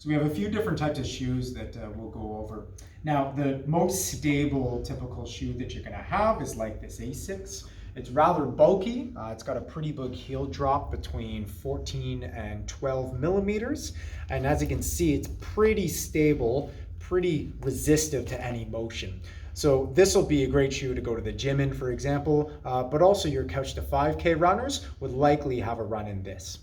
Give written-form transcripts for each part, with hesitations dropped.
So we have a few different types of shoes that we'll go over. Now, the most stable typical shoe that you're going to have is like this Asics. It's rather bulky. It's got a pretty big heel drop between 14 and 12 millimeters. And as you can see, it's pretty stable, pretty resistive to any motion. So this will be a great shoe to go to the gym in, for example, but also your couch to 5K runners would likely have a run in this.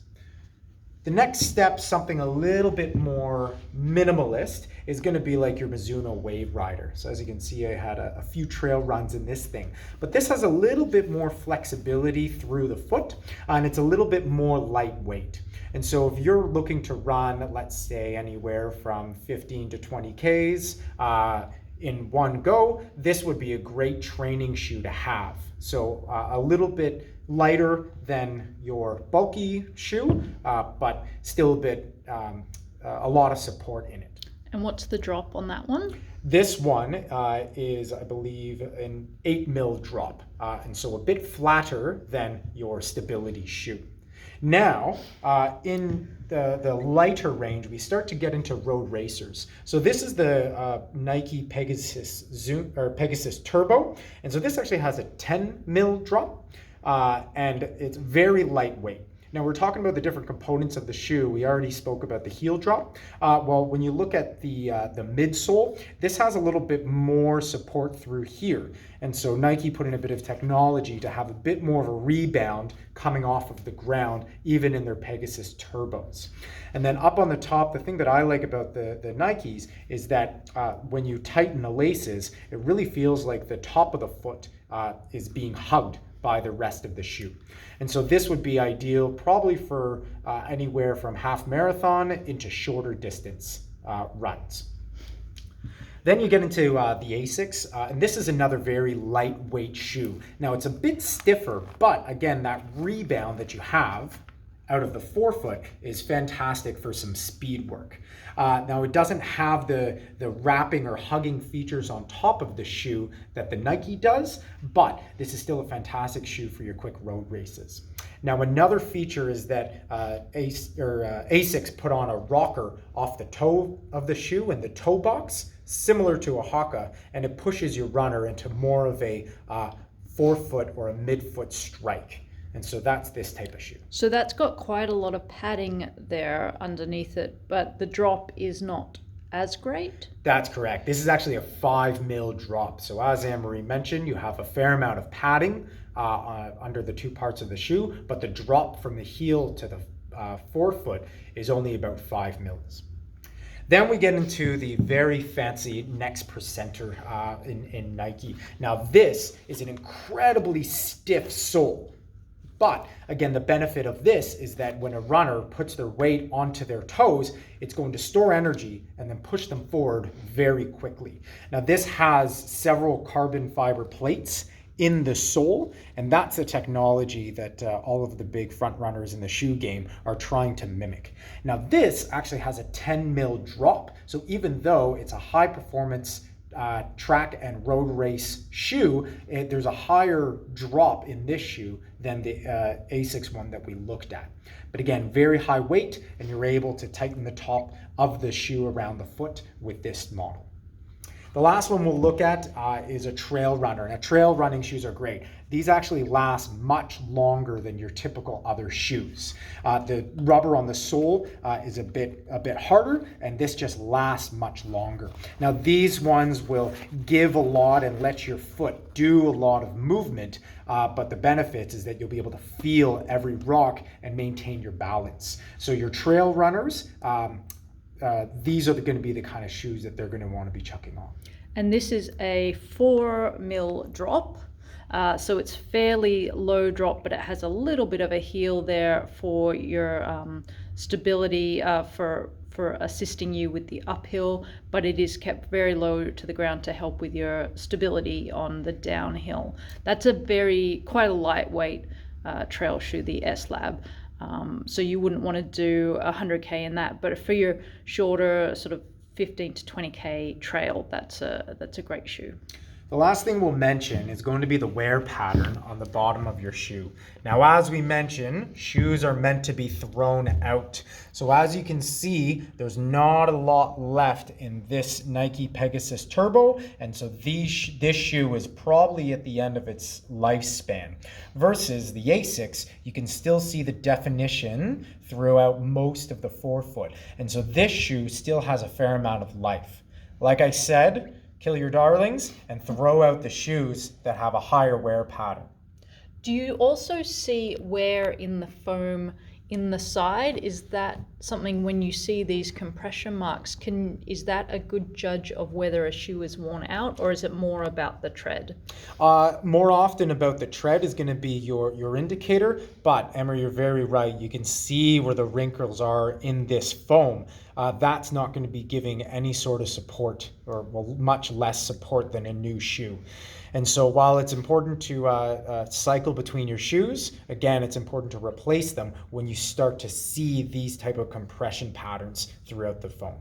The next step, something a little bit more minimalist, is going to be like your Mizuno Wave Rider. So as you can see, I had a few trail runs in this thing, but this has a little bit more flexibility through the foot, and it's a little bit more lightweight. And so if you're looking to run, let's say anywhere from 15 to 20 Ks in one go, this would be a great training shoe to have. So a little bit lighter than your bulky shoe, but still a lot of support in it. And what's the drop on that one? This one is, I believe, an 8 mil drop, and so a bit flatter than your stability shoe. Now, in the lighter range, we start to get into road racers. So this is the Nike Pegasus Turbo, and so this actually has a 10 mil drop. And it's very lightweight. Now we're talking about the different components of the shoe. We already spoke about the heel drop. Well, when you look at the midsole, this has a little bit more support through here. And so Nike put in a bit of technology to have a bit more of a rebound coming off of the ground, even in their Pegasus Turbos. And then up on the top, the thing that I like about the Nikes is that when you tighten the laces, it really feels like the top of the foot is being hugged by the rest of the shoe. And so this would be ideal probably for anywhere from half marathon into shorter distance runs. Then you get into the Asics, and this is another very lightweight shoe. Now it's a bit stiffer, but again, that rebound that you have out of the forefoot is fantastic for some speed work. Now it doesn't have the wrapping or hugging features on top of the shoe that the Nike does, but this is still a fantastic shoe for your quick road races. Now another feature is that Asics put on a rocker off the toe of the shoe and the toe box, similar to a Hoka, and it pushes your runner into more of a forefoot or a midfoot strike. And so that's this type of shoe. So that's got quite a lot of padding there underneath it, but the drop is not as great? That's correct. This is actually a 5 mil drop. So as Anne-Marie mentioned, you have a fair amount of padding under the two parts of the shoe, but the drop from the heel to the forefoot is only about 5 mils. Then we get into the very fancy Next Percenter in Nike. Now this is an incredibly stiff sole. But again, the benefit of this is that when a runner puts their weight onto their toes, it's going to store energy and then push them forward very quickly. Now this has several carbon fiber plates in the sole, and that's a technology that all of the big front runners in the shoe game are trying to mimic. Now this actually has a 10 mil drop, so even though it's a high performance track and road race shoe, there's a higher drop in this shoe than the Asics one that we looked at. But again, very high weight, and you're able to tighten the top of the shoe around the foot with this model. The last one we'll look at is a trail runner. Now, trail running shoes are great. These actually last much longer than your typical other shoes. The rubber on the sole is a bit harder, and this just lasts much longer. Now, these ones will give a lot and let your foot do a lot of movement, but the benefits is that you'll be able to feel every rock and maintain your balance. So your trail runners, these are going to be the kind of shoes that they're going to want to be chucking on. And this is a 4 mil drop. So it's fairly low drop, but it has a little bit of a heel there for your stability for assisting you with the uphill, but it is kept very low to the ground to help with your stability on the downhill. That's quite a lightweight trail shoe, the S-Lab. So you wouldn't want to do 100K in that, but for your shorter sort of 15 to 20K trail, that's a great shoe. The last thing we'll mention is going to be the wear pattern on the bottom of your shoe. Now, as we mentioned, shoes are meant to be thrown out. So as you can see, there's not a lot left in this Nike Pegasus Turbo, and so this shoe is probably at the end of its lifespan. Versus the Asics, you can still see the definition throughout most of the forefoot, and so this shoe still has a fair amount of life. Like I said, kill your darlings and throw out the shoes that have a higher wear pattern. Do you also see wear in the foam in the side? Is that something, when you see these compression marks, is that a good judge of whether a shoe is worn out, or is it more about the tread? More often about the tread is going to be your indicator, but Emma, you're very right. You can see where the wrinkles are in this foam. That's not going to be giving any sort of support, or well, much less support than a new shoe. And so while it's important to cycle between your shoes, again, it's important to replace them when you start to see these type of compression patterns throughout the foam.